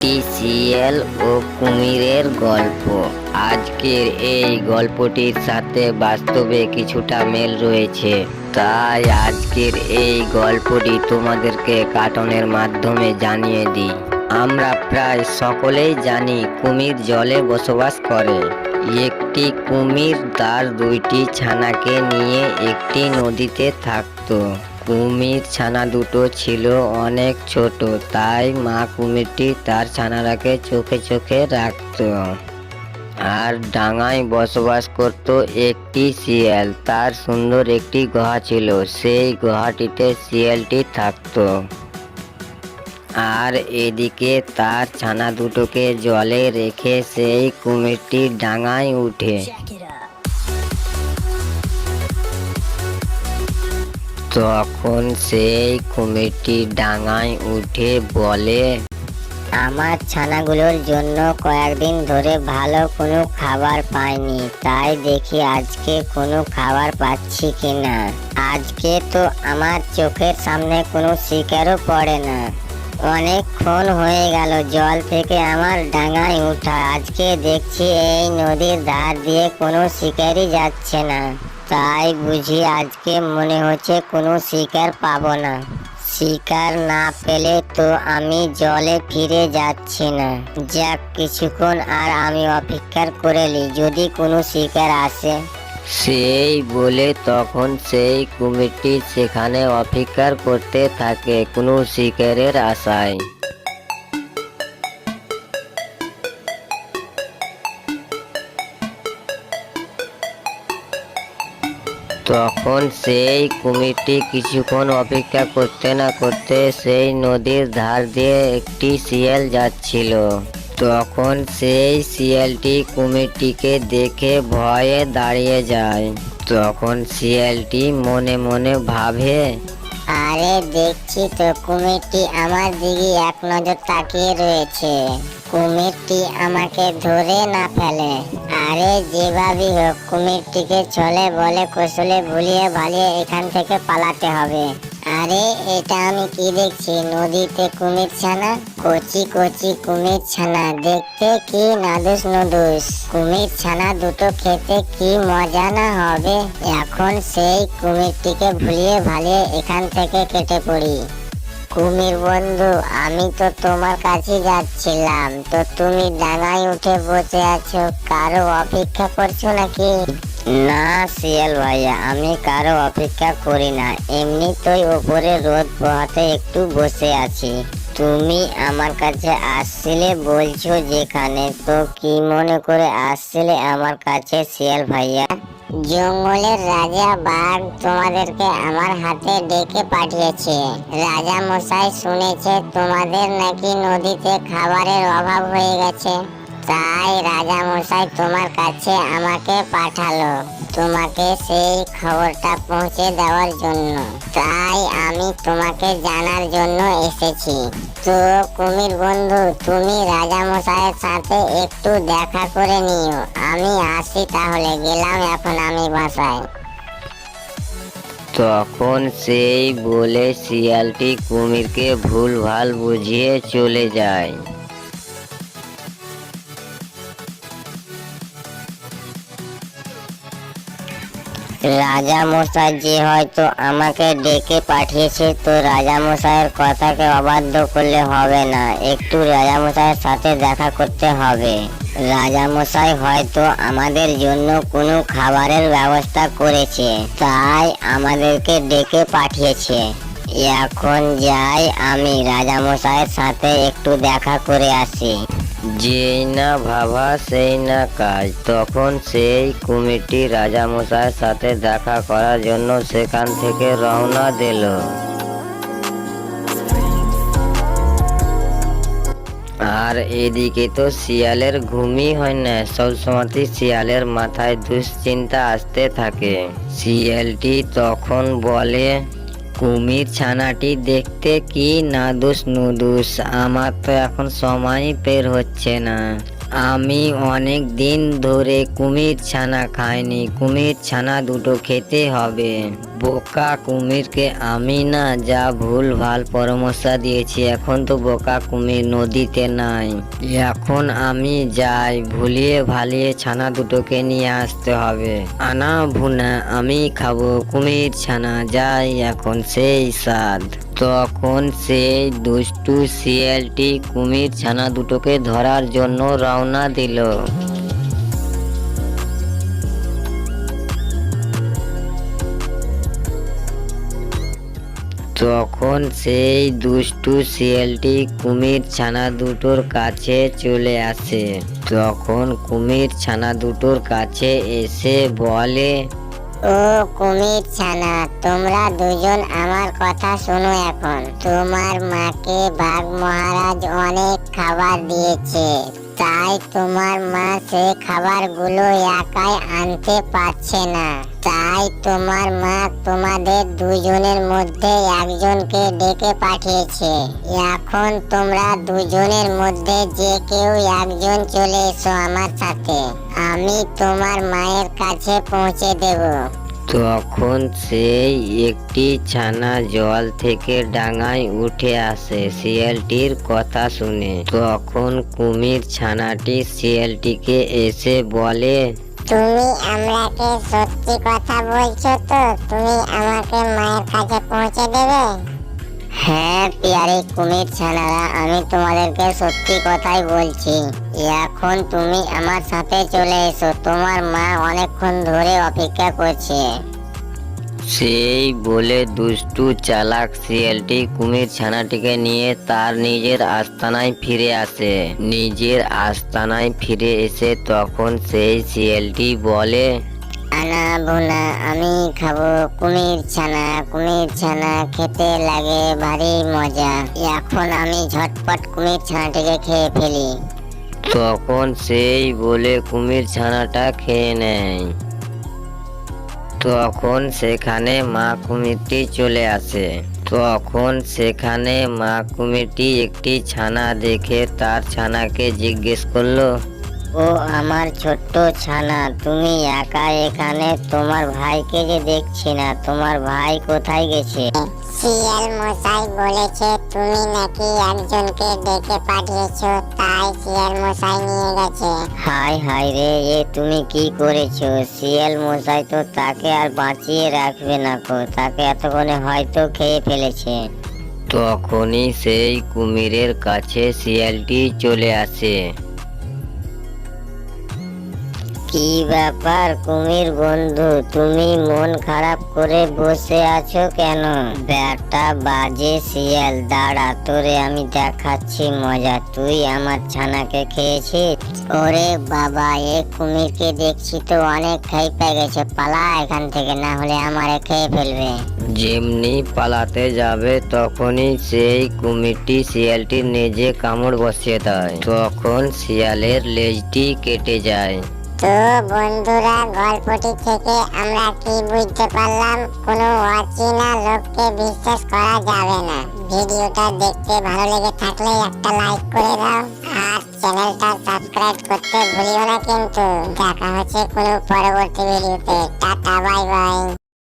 একটি শিয়াল ও কুমিরের গল্প। আজকের এই গল্পটির সাথে বাস্তবে কিছুটা মিল রয়েছে, তাই আজকের এই গল্পটি তোমাদেরকে কার্টুনের মাধ্যমে জানিয়ে দিই। আমরা প্রায় সকলেই জানি কুমির জলে বসবাস করে। একটি কুমির তার দুইটি ছানাকে নিয়ে একটি নদীতে থাকতো। কুমির ছানা দুটো ছিল অনেক ছোট, তাই মা কুমিরটি তার ছানাটাকে চোখে চোখে রাখত। আর ডাঙায় বসবাস করত একটি শিয়াল। তার সুন্দর একটি গুহা ছিল, সেই গুহাটিতে শিয়ালটি থাকতো। আর এদিকে তার ছানা দুটোকে জলে রেখে সেই কুমিরটি ডাঙায় উঠে। তখন সেই কুমিরটি ডাঙায় উঠে বলে, আমার ছানাগুলোর জন্য কয়েকদিন ধরে ভালো কোনো খাবার পাইনি, তাই দেখি আজকে কোনো খাবার পাচ্ছি কিনা। আজকে তো আমার চোখের সামনে কোনো শিকারও পড়ে না। অনেকক্ষণ হয়ে গেল জল থেকে আমার ডাঙায় ওঠা, আজকে দেখছি এই নদীর ধার দিয়ে কোনো শিকারই যাচ্ছে না। তাই বুঝি আজকে মনে হচ্ছে কোনো শিকার পাবো না। শিকার না পেলে তো আমি জলে ফিরে যাচ্ছি না। যাক, কিছুক্ষণ আর আমি অপেক্ষা করে নি, যদি কোনো শিকার আসে। সেই বলে তখন সেই কুমিরটি সেখানে অপেক্ষা করতে থাকে কোনো শিকারের আশায়। তখন সেই কুমিরটি কিছুক্ষণ অপেক্ষা করতে না করতে সেই নদীর ধার দিয়ে একটি শিয়াল যাচ্ছিল। তখন সেই শিয়ালটি কুমিরটিকে দেখে ভয়ে দাঁড়িয়ে যায়। তখন শিয়ালটি মনে মনে ভাবে, আরে দেখছি তো কুমিরটি আমার দিকে এক নজর তাকিয়ে রয়েছে। কুমিরটি আমাকে ধরে না ফেলে। আরে যেভাবেই হোক কুমিরটিকে ছলে বলে কৌশলে ভুলিয়ে ভালিয়ে এখান থেকে পালাতে হবে। আরে এটা আমি কি দেখছি, নদীতে কুমির ছানা, কচি কচি কুমির ছানা, দেখতে কি নাদুস নুদুস। কুমির ছানা দুটো খেতে কি মজা না হবে। এখন সেই কুমিরটিকে ভুলিয়ে ভালিয়ে এখান থেকে কেটে পড়ি। কুমির বন্ধু, আমি তো তোমার কাছে যাচ্ছিলাম, তো তুমি ডাঙায় উঠে বসে আছো, কারো অপেক্ষা করছো নাকি? না শিয়াল ভাইয়া, আমি কারো অপেক্ষা করি না, এমনিতেই উপরে রোদ পোহাতে একটু বসে আছি। তুমি আমার কাছে আসছিলে বলছো যেখানে, তো কি মনে করে আসছিলে আমার কাছে শিয়াল ভাইয়া? জঙ্গলের রাজা বাঘ তোমাদেরকে আমার হাতে ডেকে পাঠিয়েছে। রাজা মশাই শুনেছে তোমাদের নাকি নদীতে খাবারের অভাব হয়ে গেছে, তাই রাজা মশাই তোমার কাছে আমাকে পাঠালো তোমাকে সেই খবরটা পৌঁছে দেওয়ার জন্য। তাই আমি তোমাকে জানার জন্য এসেছি। তো কুমির বন্ধু, তুমি রাজা মশাইয়ের সাথে একটু দেখা করে নিও। আমি আসি তাহলে, গেলাম এখন আমি বাসায়। তখন সেই বলে শিয়ালটি কুমিরকে ভুলভাল বুঝিয়ে চলে যায়। রাজা মশাই যে হয়তো আমাকে ডেকে পাঠিয়েছে, তো রাজা মশাইয়ের কথাকে অবাধ্য করলে হবে না, একটু রাজা মশাইয়ের সাথে দেখা করতে হবে। রাজা মশাই হয়তো আমাদের জন্য কোনো খাবারের ব্যবস্থা করেছে, তাই আমাদেরকে ডেকে পাঠিয়েছে। এখন যাই, আমি রাজা মশাইয়ের সাথে একটু দেখা করে আসি। যেই না ভাবা সেই না কাজ। তখন সেই কুমিরটি রাজামশাইয়ের সাথে দেখা করার জন্য সেখান থেকে রওনা দিল। আর এদিকে তো শিয়ালের ঘুমই হয় না, সবসময় শিয়ালের মাথায় দুশ্চিন্তা আসতে থাকে। শিয়ালটি তখন বলে, কুমির ছানাটি দেখতে কি নাদুস নুদুস, আমার তো এখন সময়ই বের হচ্ছে না। আমি অনেক দিন ধরে কুমির ছানা খাইনি, কুমির ছানা দুটো খেতে হবে। বোকা কুমিরকে আমি না যা ভুল ভাল পরামর্শ দিয়েছি, এখন তো বোকা কুমির নদীতে নাই। এখন আমি যাই, ভুলিয়ে ভালিয়ে ছানা দুটোকে নিয়ে আসতে হবে। আনা ভুনা আমি খাবো কুমির ছানা, যাই এখন সেই স্বাদ। তখন সেই দুষ্টু শিয়ালটি কুমির ছানা দুটোকে ধরার জন্য রওনা দিল। তখন সেই দুষ্টু শিয়ালটি কুমির ছানা দুটোর কাছে চলে আসে। তখন কুমির ছানা দুটোর কাছে এসে বলে, ও কুমির ছানা, তোমরা দুজন আমার কথা শোনো। এখন তোমার মাকে বাঘ মহারাজ অনেক খাবার দিয়েছে, তাই তোমার মা সে খাবারগুলো একাই আনতে পারছে না। তাই তোমার মা তোমাদের দুজনের মধ্যে একজনকে ডেকে পাঠিয়েছে। এখন তোমরা দুজনের মধ্যে যে কেউ একজন চলে এসো আমার সাথে, আমি তোমার মায়ের কাছে পৌঁছে দেব। তখন সেই একটি ছানা জল থেকে ডাঙায় উঠে আসে শিয়ালটির কথা শুনে। তখন কুমির ছানাটি শিয়ালটিকে এসে বলে, তুমি আমাকে সত্যি কথা বলছো তো? তুমি আমাকে মায়ের কাছে পৌঁছে দেবে? হ্যাঁ পিয়ারি কুমির ছানারা, আমি তোমাদেরকে সত্যি কথাই বলছি। এখন তুমি আমার সাথে চলে এসো, তোমার মা অনেকক্ষণ ধরে অপেক্ষা করছে। সেই বলে দুষ্টু চালাক শিয়ালটি কুমির ছানাটিকে নিয়ে তার নিজের আস্তানায় ফিরে আসে। নিজের আস্তানায় ফিরে এসে তখন সেই শিয়ালটি বলে, আনা বোনা আমি খাবো কুমির ছানা। কুমির ছানা খেতে লাগে ভারী মজা। এখন আমি ঝটপট কুমির ছানাটিকে খেয়ে ফেলি। তখন সেই বলে কুমির ছানাটা খেয়ে নেয়। তখন সেখানে মা কুমিরটি চলে আসে। তখন সেখানে মা কুমিরটি একটি ছানা দেখে তার ছানাকে জিজ্ঞেস করলো, ও আমার ছোট্ট ছানা, তুমি একা এখানে? তোমার ভাইকে যে দেখছি না, তোমার ভাই কোথায় গেছে? শিয়াল মশাই বলেছে তুমি নাকি একজনকে ডেকে পাঠিয়েছো, তাই শিয়াল মশাই নিয়ে গেছে। হাই হাই রে, এ তুমি কি করেছো? শিয়াল মশাই তো তাকে আর বাঁচিয়ে রাখবে না কো, তাকে এতক্ষণে হয়তো খেয়ে ফেলেছে। তখনই সেই কুমিরের কাছে শিয়ালটি চলে আসে। কি ব্যাপার কুমির বন্ধু, তুমি মন খারাপ করে বসে আছো কেন? ব্যাটা বাজে শিয়াল, দাঁড়া তোরে আমি দেখাচ্ছি মজা। তুই আমার ছানাকে খেয়েছিস? ওরে বাবা, এ কুমিরকে দেখছি তো অনেক খেয়ে পেয়ে গেছে। পালা এখান থেকে, না হলে আমারে খেয়ে ফেলবে। যেমনি পালাতে যাবে তখনই সেই কুমিরটি শিয়ালটির নিজে কামড় বসিয়ে দেয়। তখন শিয়ালের লেজটি কেটে যায়। তো বন্ধুরা, গল্পটি থেকে আমরা কি বুঝতে পারলাম? কোনো অচেনা লোককে বিশ্বাস করা যাবে না। ভিডিওটা দেখতে ভালো লেগে থাকলে একটা লাইক করে দাও, আর চ্যানেলটা সাবস্ক্রাইব করতে ভুলিও না কিন্তু। দেখা হচ্ছে কোনো পরবর্তী ভিডিওতে। Tata bye bye.